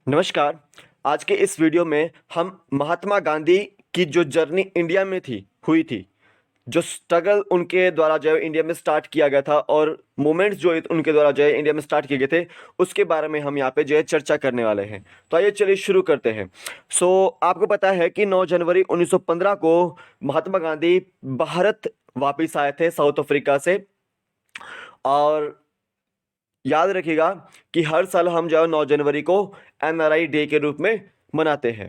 नमस्कार। आज के इस वीडियो में हम महात्मा गांधी की जो जर्नी इंडिया में हुई थी, जो स्ट्रगल उनके द्वारा जो है इंडिया में स्टार्ट किया गया था और मूवमेंट्स जो उनके द्वारा जो है इंडिया में स्टार्ट किए गए थे, उसके बारे में हम यहाँ पे जो है चर्चा करने वाले हैं। तो आइए चलिए शुरू करते हैं। आपको पता है कि 9 जनवरी 1915 को महात्मा गांधी भारत वापिस आए थे साउथ अफ्रीका से। और याद रखिएगा कि हर साल हम जो है 9 जनवरी को एनआरआई डे के रूप में मनाते हैं।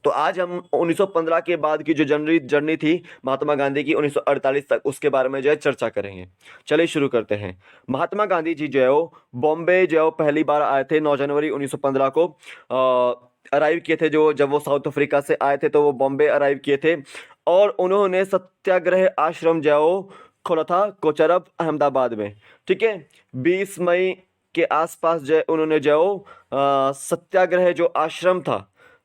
तो आज हम 1915 के बाद की जो जर्नी जर्नी थी महात्मा गांधी की 1948 तक, उसके बारे में जो है चर्चा करेंगे। चलिए शुरू करते हैं। महात्मा गांधी जी जो है वो बॉम्बे जो है वो पहली बार आए थे 9 जनवरी 1915 को। अराइव किए थे, जो जब वो साउथ अफ्रीका से आए थे तो वो बॉम्बे अराइव किए थे। और उन्होंने सत्याग्रह आश्रम जो है वो खोला था कोचरब अहमदाबाद में। ठीक है, 20 मई के आसपास जो है उन्होंने जो है वो सत्याग्रह जो आश्रम था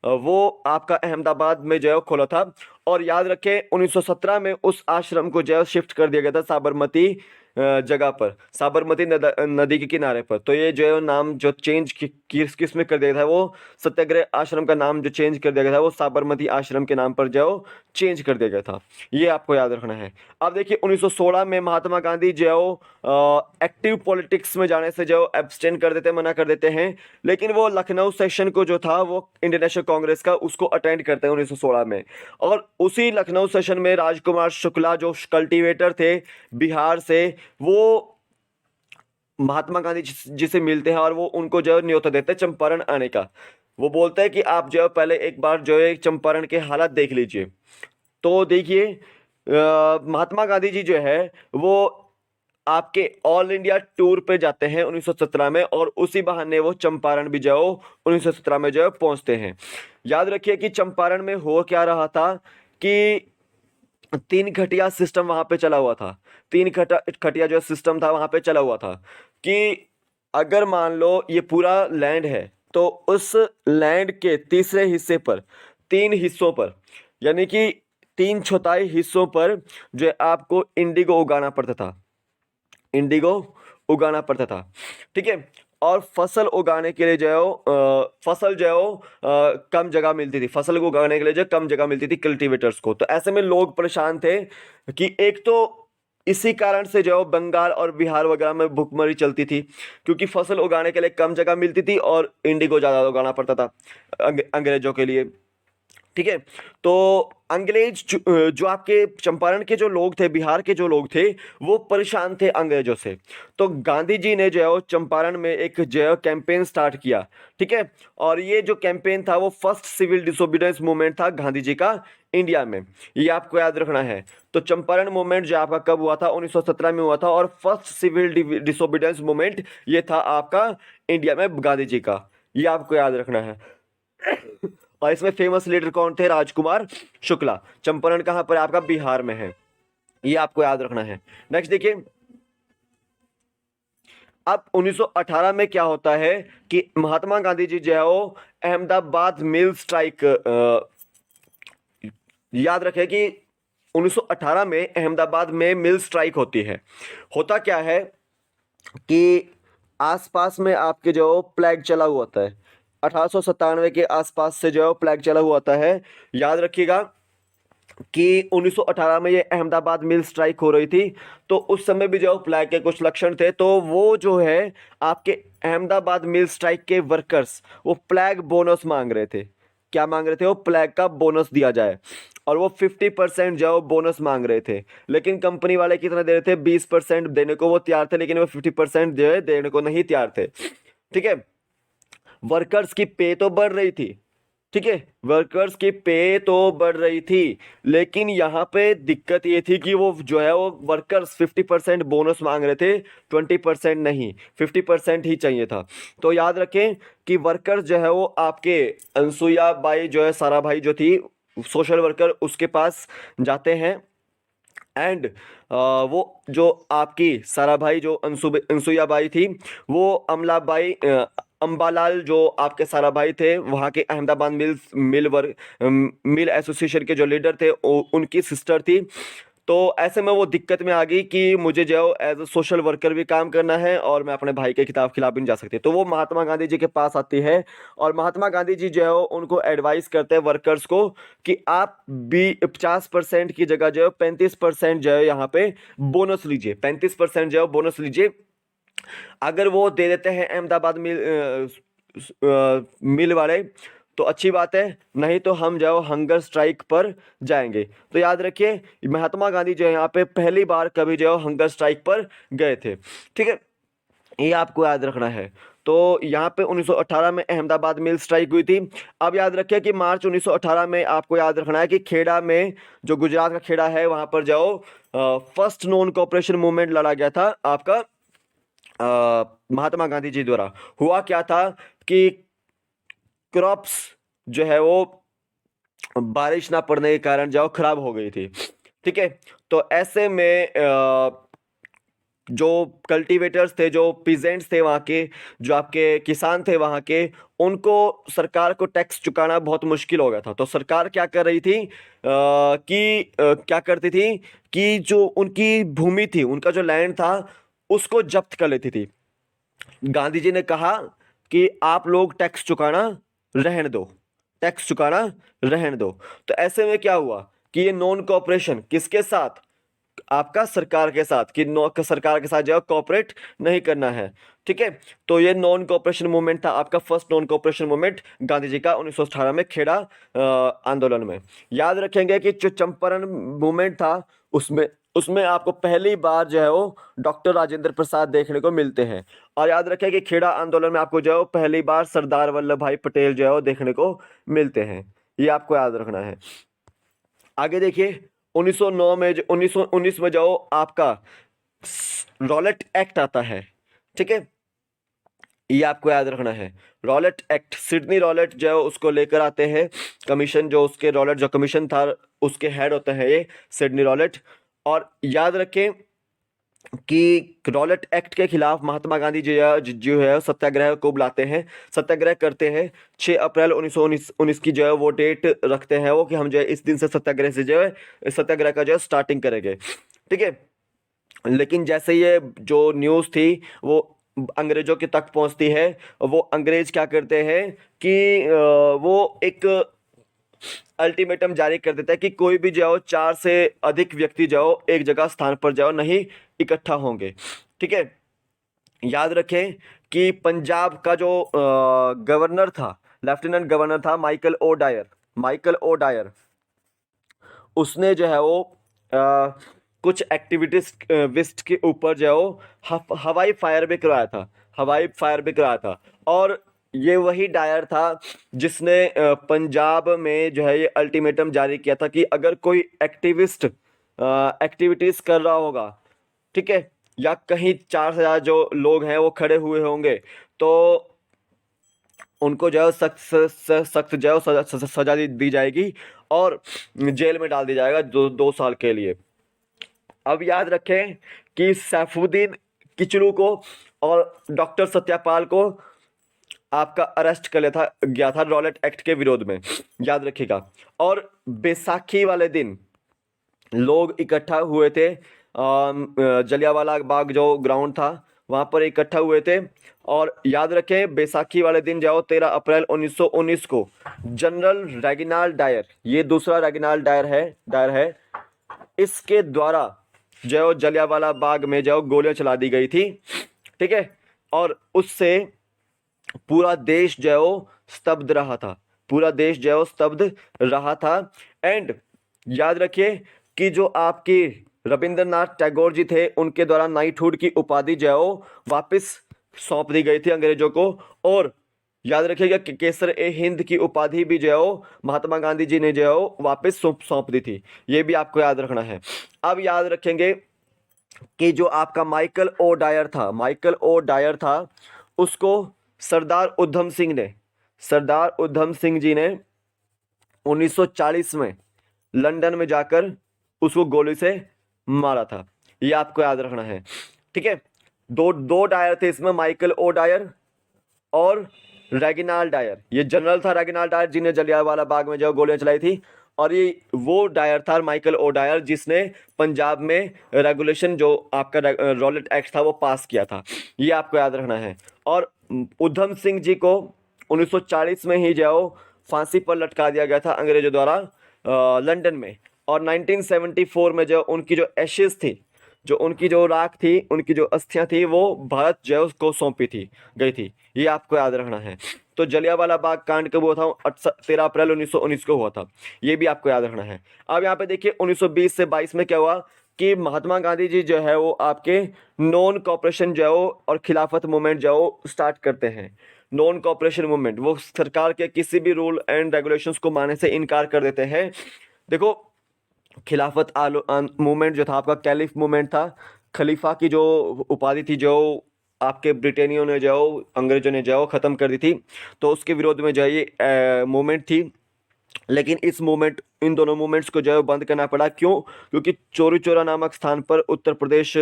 वो आपका अहमदाबाद में जो है वो खोला था। और याद रखें 1917 में उस आश्रम को जो है शिफ्ट कर दिया गया था साबरमती जगह पर, साबरमती नदी के किनारे पर। तो ये जो है वो नाम जो चेंज किस में कर दिया था, वो सत्याग्रह आश्रम का नाम जो चेंज कर दिया गया था वो साबरमती आश्रम के नाम पर जो है वो चेंज कर दिया गया था। ये आपको याद रखना है। अब देखिए 1916 में महात्मा गांधी जो है वो एक्टिव पॉलिटिक्स में जाने से जो एब्सटेन कर देते, मना कर देते हैं। लेकिन वो लखनऊ सेशन को जो था वो इंडियन नेशनल कांग्रेस का, उसको अटेंड करते हैं 1916 में। और उसी लखनऊ सेशन में राजकुमार शुक्ला जो कल्टीवेटर थे बिहार से, वो महात्मा गांधी जिसे मिलते हैं और वो उनको जो है न्योता देते हैं चंपारण आने का। वो बोलते हैं कि आप जो है पहले एक बार जो है चंपारण के हालात देख लीजिए। तो देखिए महात्मा गांधी जी जो है वो आपके ऑल इंडिया टूर पे जाते हैं 1917 में, और उसी बहाने वो चंपारण भी जाओ 1917 में जो है पहुंचते हैं। याद रखिए कि चंपारण में हो क्या रहा था कि तीन खटिया सिस्टम वहां पे चला हुआ था। तीन खटिया जो सिस्टम था वहां पे चला हुआ था कि अगर मान लो ये पूरा लैंड है, तो उस लैंड के तीसरे हिस्से पर, तीन हिस्सों पर, यानी कि तीन चौथाई हिस्सों पर जो है आपको इंडिगो उगाना पड़ता था। इंडिगो उगाना पड़ता था। ठीक है। और फसल उगाने के लिए जो है फसल जो है कम जगह मिलती थी। फसल को उगाने के लिए जो है कम जगह मिलती थी कल्टीवेटर्स को। तो ऐसे में लोग परेशान थे कि एक तो इसी कारण से जो है बंगाल और बिहार वगैरह में भुखमरी चलती थी, क्योंकि फसल उगाने के लिए कम जगह मिलती थी और इंडिगो ज़्यादा उगाना पड़ता था अंग्रेजों के लिए। ठीक है। तो अंग्रेज जो आपके चंपारण के जो लोग थे, बिहार के जो लोग थे, वो परेशान थे अंग्रेजों से। तो गांधी जी ने जो है वो चंपारण में एक जो है कैंपेन स्टार्ट किया। ठीक है। और ये जो कैंपेन था वो फर्स्ट सिविल डिसोबीडियंस मूवमेंट था गांधी जी का इंडिया में। ये आपको याद रखना है। तो चंपारण मूवमेंट जो आपका कब हुआ था, 1917 में हुआ था। और फर्स्ट सिविल डिसोबीडियंस मूवमेंट ये था आपका इंडिया में गांधी जी का। ये आपको याद रखना है। और इसमें फेमस लीडर कौन थे? राजकुमार शुक्ला। चंपारण कहां पर है? आपका बिहार में है। ये आपको याद रखना है। नेक्स्ट देखिए, अब 1918 में क्या होता है कि महात्मा गांधी जी जो है वो अहमदाबाद मिल स्ट्राइक, याद रखें कि 1918 में अहमदाबाद में मिल स्ट्राइक होती है। होता क्या है कि आसपास में आपके जो प्लेग चला हुआ होता है, 1897 के आसपास से जो प्लेग चला हुआ होता है। याद रखिएगा कि 1918 में ये अहमदाबाद मिल स्ट्राइक हो रही थी। तो उस समय भी जो फ्लैग के कुछ लक्षण थे, तो वो जो है आपके अहमदाबाद मिल स्ट्राइक के वर्कर्स वो फ्लैग बोनस मांग रहे थे। क्या मांग रहे थे? वो फ्लैग का बोनस दिया जाए। और वो 50% जो बोनस मांग रहे थे। लेकिन कंपनी वाले कितना दे रहे थे? 20% देने को वो तैयार थे, लेकिन वो 50% जो है देने को नहीं तैयार थे। ठीक है। वर्कर्स की पे तो बढ़ रही थी। ठीक है, वर्कर्स की पे तो बढ़ रही थी, लेकिन यहाँ पे दिक्कत ये थी कि वो जो है वो वर्कर्स 50% बोनस मांग रहे थे, 20% नहीं, 50% ही चाहिए था। तो याद रखें कि वर्कर्स जो है वो आपके अनसुईया बाई जो है, सारा भाई जो थी सोशल वर्कर, उसके पास जाते हैं। एंड वो जो आपकी सारा भाई जो अनसुईया बाई थी, वो अमलाबाई अंबालाल जो आपके सारा भाई थे, वहाँ के अहमदाबाद मिल एसोसिएशन के जो लीडर थे, उनकी सिस्टर थी। तो ऐसे में वो दिक्कत में आ गई कि मुझे जो है एज अ सोशल वर्कर भी काम करना है और मैं अपने भाई के खिलाफ भी नहीं जा सकती। तो वो महात्मा गांधी जी के पास आती है और महात्मा गांधी जी जो है उनको एडवाइस करते हैं वर्कर्स को कि आप भी 50% की जगह जो है 35% जो है यहाँ पे बोनस लीजिए, 35% जो है बोनस लीजिए। अगर वो दे देते हैं अहमदाबाद मिल वाले तो अच्छी बात है, नहीं तो हम जो हंगर स्ट्राइक पर जाएंगे। तो याद रखिए महात्मा गांधी जो है यहाँ पे पहली बार कभी जो हंगर स्ट्राइक पर गए थे। ठीक है, ये आपको याद रखना है। तो यहाँ पे 1918 में अहमदाबाद मिल स्ट्राइक हुई थी। अब याद रखिए कि मार्च 1918 में आपको याद रखना है कि खेड़ा में, जो गुजरात का खेड़ा है, वहां पर जाओ फर्स्ट नॉन कोऑपरेशन मूवमेंट लड़ा गया था आपका महात्मा गांधी जी द्वारा। हुआ क्या था कि क्रॉप्स जो है वो बारिश ना पड़ने के कारण जो खराब हो गई थी। ठीक है, तो ऐसे में जो कल्टीवेटर्स थे, जो पीजेंट्स थे वहाँ के, जो आपके किसान थे वहाँ के, उनको सरकार को टैक्स चुकाना बहुत मुश्किल हो गया था। तो सरकार क्या कर रही थी क्या करती थी कि जो उनकी भूमि थी, उनका जो लैंड था, उसको जब्त कर लेती थी। गांधी जी ने कहा कि आप लोग टैक्स चुकाना रहने दो, टैक्स चुकाना रहने दो। तो ऐसे में क्या हुआ कि ये नॉन कोऑपरेशन किसके साथ, आपका सरकार के साथ, कि सरकार के साथ जो कोऑपरेट नहीं करना है। ठीक है, तो ये नॉन कोऑपरेशन मूवमेंट था आपका, first non cooperation movement Gandhi ji का 1918 में खेड़ा आंदोलन में। याद रखेंगे कि जो चंपारण मूवमेंट था उसमें उसमें आपको पहली बार जो है वो डॉक्टर राजेंद्र प्रसाद देखने को मिलते हैं। और याद रखें कि खेड़ा आंदोलन में आपको जो है वो पहली बार सरदार वल्लभ भाई पटेल जो है वो देखने को मिलते हैं। ये आपको याद रखना है। आगे देखिए 1909 में 1919 में जो आपका रॉलेट एक्ट आता है। ठीक है, ये आपको याद रखना है। रॉलेट एक्ट, सिडनी रॉलेट जो है उसको लेकर आते हैं कमीशन, जो उसके रॉलेट जो कमीशन था उसके हेड होते हैं ये सिडनी रॉलेट। और याद रखें कि रॉलेट एक्ट के खिलाफ महात्मा गांधी जो है सत्याग्रह को बुलाते हैं, सत्याग्रह करते हैं। 6 अप्रैल 1919 की जो है वो डेट रखते हैं वो, कि हम जो है इस दिन से सत्याग्रह से जो है सत्याग्रह का जो है स्टार्टिंग करेंगे। ठीक है, लेकिन जैसे ये जो न्यूज़ थी वो अंग्रेजों के तक पहुंचती है, वो अंग्रेज क्या करते हैं कि वो एक अल्टीमेटम जारी कर देता है कि कोई भी जाओ 4 से अधिक व्यक्ति जाओ एक जगह स्थान पर जाओ नहीं इकट्ठा होंगे। ठीक है, याद रखें कि पंजाब का जो गवर्नर था, लेफ्टिनेंट गवर्नर था Michael O Dwyer, Michael O Dwyer, उसने जो है वो कुछ एक्टिविटीज विस्ट के ऊपर जो है वो हवाई फायर भी करवाया था, हवाई फायर भी कराया था। और ये वही डायर था जिसने पंजाब में जो है ये अल्टीमेटम जारी किया था कि अगर कोई एक्टिविस्ट एक्टिविटीज कर रहा होगा, ठीक है, या कहीं 4 से ज़्यादा जो लोग हैं वो खड़े हुए होंगे, तो उनको जो है सख्त जो है सजा दी जाएगी और जेल में डाल दिया जाएगा 2 साल के लिए। अब याद रखें कि सैफुद्दीन किचलू को और डॉक्टर सत्यापाल को आपका अरेस्ट कर लिया था गया था रॉलेट एक्ट के विरोध में, याद रखिएगा। और बैसाखी वाले दिन लोग इकट्ठा हुए थे, जलियांवाला बाग जो ग्राउंड था वहां पर इकट्ठा हुए थे। और याद रखें बैसाखी वाले दिन जाओ 13 अप्रैल 1919 को जनरल रेगिनाल्ड डायर, ये दूसरा रेगिनाल्ड डायर है, इसके द्वारा जो जलियांवाला बाग में जो गोलियां चला दी गई थी। ठीक है, और उससे पूरा देश जो है वो स्तब्ध रहा था, पूरा देश जो है वो स्तब्ध रहा था। एंड याद रखिए कि जो आपकी रविंद्रनाथ टैगोर जी थे उनके द्वारा नाइटहुड की उपाधि जो है वो वापस सौंप दी गई थी अंग्रेजों को। और याद रखिएगा कि केसर ए हिंद की उपाधि भी जो है वो महात्मा गांधी जी ने जो है वो वापस सौंप दी थी, ये भी आपको याद रखना है। अब याद रखेंगे कि जो आपका माइकल ओ डायर था, माइकल ओ डायर था, उसको सरदार उधम सिंह ने, सरदार उधम सिंह जी ने 1940 में लंदन में जाकर उसको गोली से मारा था, ये आपको याद रखना है। ठीक है, दो डायर थे इसमें, माइकल ओ डायर और रेगिनाल्ड डायर। ये जनरल था रेगिनाल्ड डायर जिन्हें जलियांवाला बाग में जो गोलियां चलाई थी, और ये वो डायर था, माइकल ओ डायर, जिसने पंजाब में रेगुलेशन जो आपका रॉलेट एक्ट था वो पास किया था। ये आपको याद रखना है। और उधम सिंह जी को 1940 में ही जो फांसी पर लटका दिया गया था अंग्रेजों द्वारा लंदन में। और 1974 में जो उनकी जो एशेज थी, जो उनकी जो राख थी, उनकी जो अस्थियां थी, वो भारत जो है उसको सौंपी थी गई थी। ये आपको याद रखना है। तो जलियांवाला बाग कांड कब हुआ था? 13 अप्रैल 1919 को हुआ था। ये भी आपको याद रखना है। अब यहाँ पे देखिए 1920 से 22 में क्या हुआ कि महात्मा गांधी जी जो है वो आपके नॉन कॉपरेशन जो है और खिलाफत मूवमेंट जो स्टार्ट करते हैं। नॉन कॉपरेशन मूवमेंट, वो सरकार के किसी भी रूल एंड रेगुलेशंस को मानने से इनकार कर देते हैं। देखो, खिलाफत मूवमेंट जो था आपका कैलिफ मूवमेंट था। खलीफा की जो उपाधि थी, जो आपके ब्रिटेनियों ने जो अंग्रेजों ने जो ख़त्म कर दी थी, तो उसके विरोध में जो ये मूवमेंट थी। लेकिन इन दोनों मूवमेंट्स को जो है बंद करना पड़ा। क्यों? क्योंकि चौरी चौरा नामक स्थान पर, उत्तर प्रदेश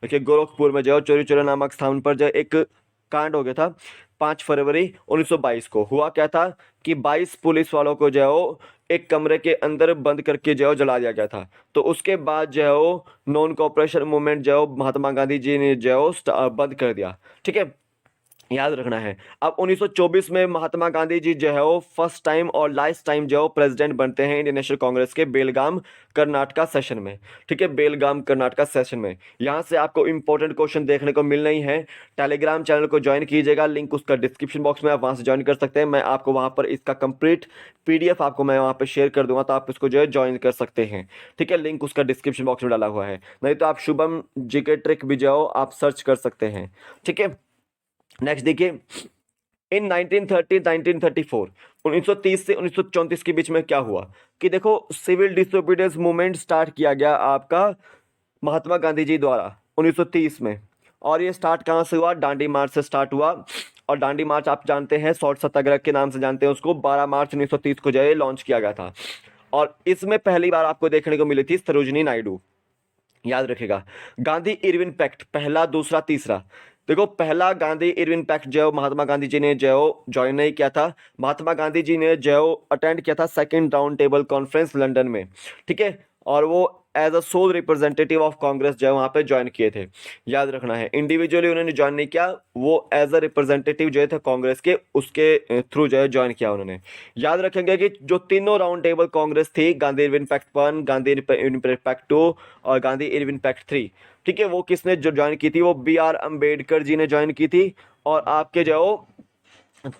के गोरखपुर में जो चौरी चौरा नामक स्थान पर जो एक कांड हो गया था 5 फरवरी 1922 को। हुआ क्या था कि 22 पुलिस वालों को जो है एक कमरे के अंदर बंद करके जो है जला दिया गया था। तो उसके बाद जो है वो नॉन कॉपरेशन मूवमेंट जो है महात्मा गांधी जी ने जो है बंद कर दिया। ठीक है, याद रखना है। अब 1924 में महात्मा गांधी जी जो है वो फर्स्ट टाइम और लास्ट टाइम जो है प्रेसिडेंट बनते हैं इंडियन नेशनल कांग्रेस के बेलगाम कर्नाटका सेशन में। ठीक है, बेलगाम कर्नाटका सेशन में। यहाँ से आपको इंपॉर्टेंट क्वेश्चन देखने को मिलना ही है। टेलीग्राम चैनल को ज्वाइन कीजिएगा, लिंक उसका डिस्क्रिप्शन बॉक्स में, आप वहाँ से ज्वाइन कर सकते हैं। मैं आपको वहाँ पर इसका कंप्लीट PDF आपको मैं वहाँ पर शेयर कर दूंगा, तो आप इसको जो है ज्वाइन कर सकते हैं। ठीक है, लिंक उसका डिस्क्रिप्शन बॉक्स में डाला हुआ है। नहीं तो आप शुभम जीके ट्रिक भी जो आप सर्च कर सकते हैं। ठीक है, नेक्स्ट देखिए, इन 1930 1934 1930 से 1934 के बीच में क्या हुआ कि देखो, सिविल डिसोबीडियंस मूवमेंट स्टार्ट किया गया आपका महात्मा गांधी जी द्वारा 1930 में। और ये स्टार्ट कहाँ से हुआ? डांडी मार्च से स्टार्ट हुआ। और डांडी मार्च आप जानते हैं, शॉर्ट सत्याग्रह के नाम से जानते हैं उसको। 12 मार्च 1930 को जो है लॉन्च किया गया था। और इसमें पहली बार आपको देखने को मिली थी सरोजिनी नायडू। याद रखेगा, गांधी इरविन पैक्ट, पहला, दूसरा, तीसरा। देखो, पहला गांधी इरविन पैक्ट जो महात्मा गांधी जी ने जो ज्वाइन नहीं किया था। महात्मा गांधी जी ने जो अटेंड किया था second round table conference London में। ठीक है, और वो as a sole representative of Congress जो है वहाँ पे ज्वाइन किए थे। याद रखना है, इंडिविजुअली उन्होंने ज्वाइन नहीं किया, वो एज अ रिप्रेजेंटेटिव जो थे कांग्रेस के, उसके थ्रू जो है ज्वाइन किया उन्होंने। याद रखेंगे कि जो तीनों राउंड टेबल कांग्रेस थी, Gandhi Irwin pact 1, Gandhi Irwin pact 2 और गांधी इरविन पैक्ट 3, ठीक है, वो किसने जो ज्वाइन की थी? वो BR अम्बेडकर जी ने ज्वाइन की थी। और आपके जो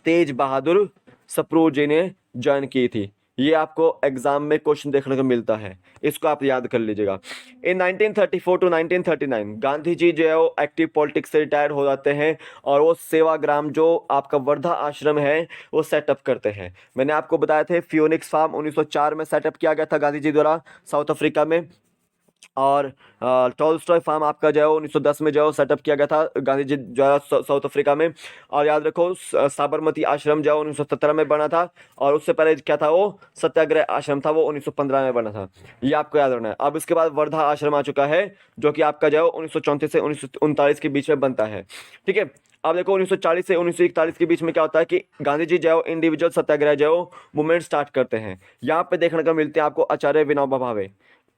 तेज बहादुर सप्रू जी ने ज्वाइन की थी। ये आपको एग्जाम में क्वेश्चन देखने को मिलता है, इसको आप याद कर लीजिएगा। इन 1934 टू 1939 गांधी जी जो है वो एक्टिव पॉलिटिक्स से रिटायर हो जाते हैं और वो सेवाग्राम जो आपका वर्धा आश्रम है वो सेटअप करते हैं। मैंने आपको बताया थे फियोनिक्स फार्म 1904 में सेटअप किया गया था गांधी जी द्वारा साउथ अफ्रीका में। और टॉलस्टॉय फार्म आपका जो है 1910 में जो सेटअप किया गया था गांधी जी जो है साउथ अफ्रीका में। और याद रखो, साबरमती आश्रम जो 1917 में बना था। और उससे पहले क्या था? वो सत्याग्रह आश्रम था, वो 1915 में बना था। ये आपको याद रखना है। अब इसके बाद वर्धा आश्रम आ चुका है, जो कि आपका जो 1934 से 1939 के बीच में बनता है। ठीक है, अब देखो 1940 से 1941 के बीच में क्या होता है कि गांधी जी जो इंडिविजुअल सत्याग्रह जो मूवमेंट स्टार्ट करते हैं। यहाँ पे देखने को मिलते हैं आपको आचार्य विनोबा भावे।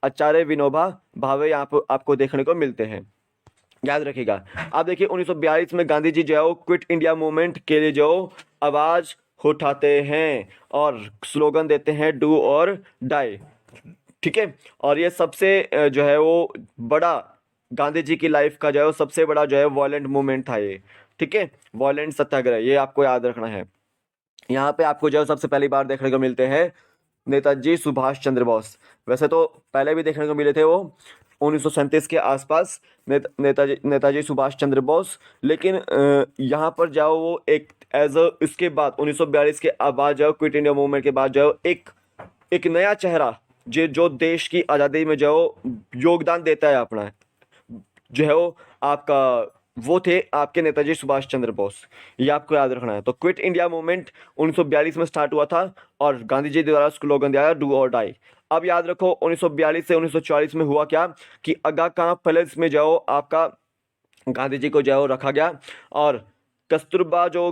आचार्य विनोबा भावे यहाँ पर आपको देखने को मिलते हैं, याद रखिएगा। आप देखिए 1942 में गांधी जी जो क्विट इंडिया मूवमेंट के लिए जो आवाज उठाते हैं और स्लोगन देते हैं डू और डाई। ठीक है, और ये सबसे जो है वो बड़ा गांधी जी की लाइफ का जो है सबसे बड़ा जो है वॉयलेंट मूवमेंट था ये। ठीक है, वॉयलेंट सत्याग्रह, ये आपको याद रखना है। यहाँ पे आपको जो सबसे पहली बार देखने को मिलते हैं नेताजी सुभाष चंद्र बोस। वैसे तो पहले भी देखने को मिले थे वो 1937 के आसपास, नेताजी सुभाष चंद्र बोस। लेकिन यहाँ पर जाओ वो एक एज अ इसके बाद 1942 के बाद जाओ क्विट इंडिया मूवमेंट के बाद जाओ एक नया चेहरा जो देश की आज़ादी में जो योगदान देता है अपना, जो है वो थे आपके नेताजी सुभाष चंद्र बोस। ये आपको याद रखना है। तो क्विट इंडिया मूवमेंट 1942 में स्टार्ट हुआ था और गांधी जी द्वारा स्लोगन दिया डू और डाई। अब याद रखो 1942 से 1944 में हुआ क्या कि आगा खां पैलेस में जाओ आपका गांधी जी को जाओ रखा गया। और कस्तूरबा जो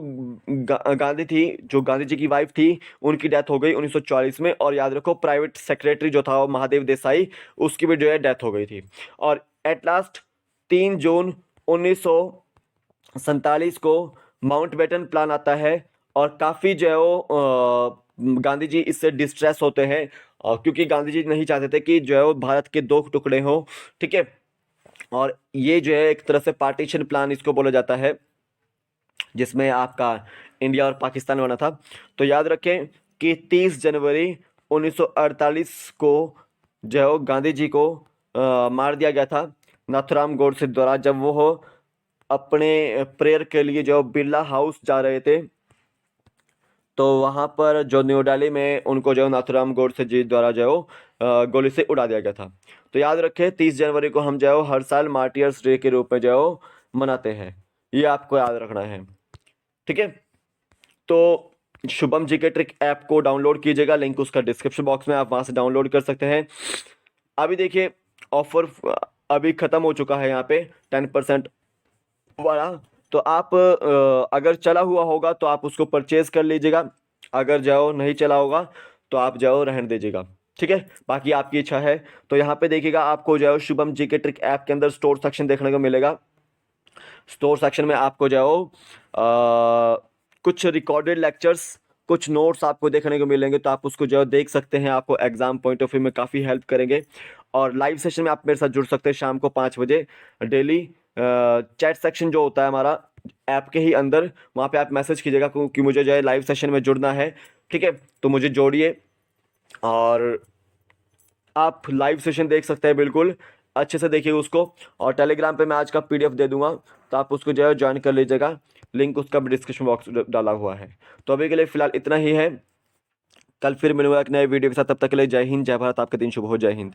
गांधी थी, जो गांधी जी की वाइफ थी, उनकी डेथ हो गई 1944 में। और याद रखो प्राइवेट सेक्रेटरी जो था वो महादेव देसाई, उसकी भी जो है डेथ हो गई थी। और एट लास्ट 3 जून 1947 को माउंटबेटन प्लान आता है। और काफ़ी जो है वो गांधी जी इससे डिस्ट्रेस होते हैं, क्योंकि गांधी जी नहीं चाहते थे कि जो है वो भारत के दो टुकड़े हों, ठीक है। और ये जो है एक तरह से पार्टीशन प्लान इसको बोला जाता है, जिसमें आपका इंडिया और पाकिस्तान बना था। तो याद रखें कि 30 जनवरी 1948 को जो है वो गांधी जी को मार दिया गया था नाथुराम गोडसे द्वारा, जब वो अपने प्रेयर के लिए जो बिरला हाउस जा रहे थे। तो वहाँ पर जो न्यू दिल्ली में उनको जो नाथुराम गोडसे जी द्वारा जो है वो गोली से उड़ा दिया गया था। तो याद रखें 30 जनवरी को हम जो है वो हर साल मार्टियर्स डे के रूप में जो है वो मनाते हैं, ये आपको याद रखना है, ठीक है। तो शुभम जीके ट्रिक ऐप को डाउनलोड कीजिएगा, लिंक उसका डिस्क्रिप्शन बॉक्स में, आप वहाँ से डाउनलोड कर सकते हैं। अभी देखिए ऑफर अभी ख़त्म हो चुका है यहाँ पे 10% वाला। तो आप अगर चला हुआ होगा तो आप उसको परचेज कर लीजिएगा, अगर जाओ नहीं चला होगा तो आप जाओ रहने दीजिएगा, ठीक है। बाकी आपकी इच्छा है। तो यहाँ पे देखिएगा आपको जो है शुभम जीके ट्रिक ऐप के अंदर स्टोर सेक्शन देखने को मिलेगा। स्टोर सेक्शन में आपको जो है वो कुछ रिकॉर्डेड लेक्चर्स, कुछ नोट्स आपको देखने को मिलेंगे, तो आप उसको जो है देख सकते हैं, आपको एग्जाम पॉइंट ऑफ व्यू में काफ़ी हेल्प करेंगे। और लाइव सेशन में आप मेरे साथ जुड़ सकते हैं शाम को 5 बजे डेली। चैट सेक्शन जो होता है हमारा ऐप के ही अंदर, वहाँ पे आप मैसेज कीजिएगा कि मुझे जो है लाइव सेशन में जुड़ना है, ठीक है। तो मुझे जोड़िए और आप लाइव सेशन देख सकते हैं, बिल्कुल अच्छे से देखिए उसको। और टेलीग्राम पे मैं आज का पीडीएफ दे दूंगा, तो आप उसको जो है ज्वाइन कर लीजिएगा, लिंक उसका भी डिस्क्रिप्शन बॉक्स डाला हुआ है। तो अभी के लिए फ़िलहाल इतना ही है, कल फिर मिलूंगा एक नए वीडियो के साथ। तब तक के लिए जय हिंद, जय भारत, आपका दिन शुभ हो, जय हिंद।